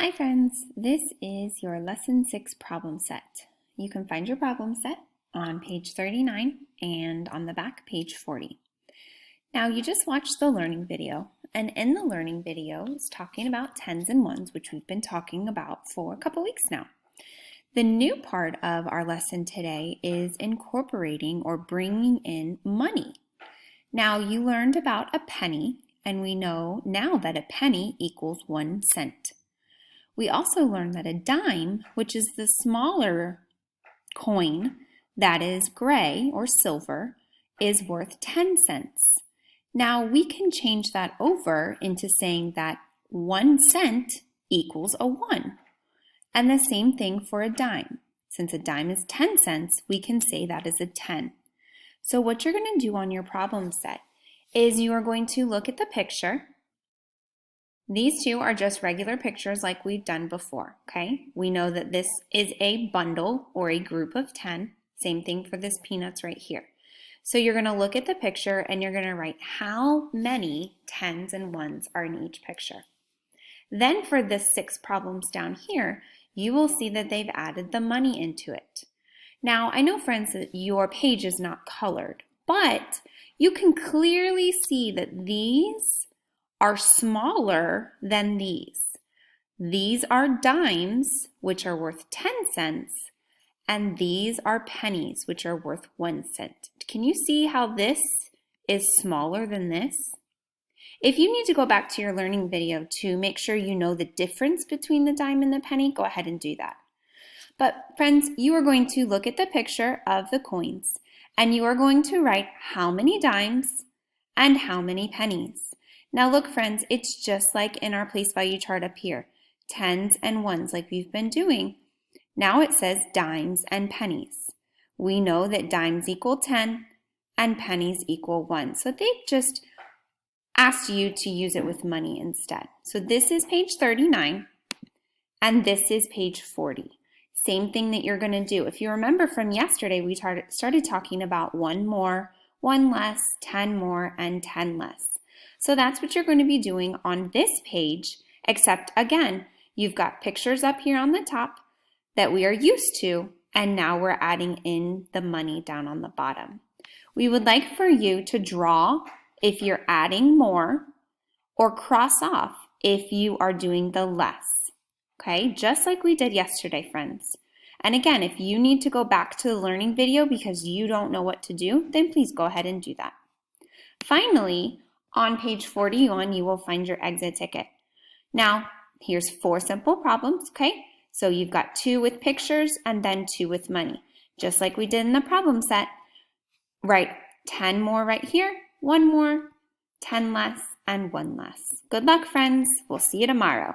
Hi friends, this is your Lesson 6 problem set. You can find your problem set on page 39 and on the back page 40. Now you just watched the learning video, and in the learning video it's talking about tens and ones, which we've been talking about for a couple weeks now. The new part of our lesson today is incorporating or bringing in money. Now you learned about a penny, and we know now that a penny equals 1 cent. We also learned that a dime, which is the smaller coin that is gray or silver, is worth 10 cents. Now we can change that over into saying that 1 cent equals a 1. And the same thing for a dime. Since a dime is 10 cents, we can say that is a 10. So what you're going to do on your problem set is you are going to look at the picture. These two are just regular pictures like we've done before, okay? We know that this is a bundle or a group of 10. Same thing for this peanuts right here. So you're going to look at the picture and you're going to write how many tens and ones are in each picture. Then for the 6 problems down here, you will see that they've added the money into it. Now, I know, friends, that your page is not colored, but you can clearly see that these are smaller than these. These are dimes, which are worth 10 cents, and these are pennies, which are worth 1 cent. Can you see how this is smaller than this? If you need to go back to your learning video to make sure you know the difference between the dime and the penny, go ahead and do that. But friends, you are going to look at the picture of the coins, and you are going to write how many dimes and how many pennies. Now look, friends, it's just like in our place value chart up here, tens and ones like we've been doing. Now it says dimes and pennies. We know that dimes equal 10 and pennies equal 1. So they've just asked you to use it with money instead. So this is page 39 and this is page 40. Same thing that you're going to do. If you remember from yesterday, we started talking about 1 more, 1 less, 10 more, and 10 less. So that's what you're going to be doing on this page, except again, you've got pictures up here on the top that we are used to, and now we're adding in the money down on the bottom. We would like for you to draw if you're adding more, or cross off if you are doing the less, okay? Just like we did yesterday, friends. And again, if you need to go back to the learning video because you don't know what to do, then please go ahead and do that. Finally, on page 41, you will find your exit ticket. Now, here's 4 simple problems, okay? So you've got 2 with pictures and then 2 with money. Just like we did in the problem set, write 10 more right here, 1 more, 10 less, and 1 less. Good luck, friends. We'll see you tomorrow.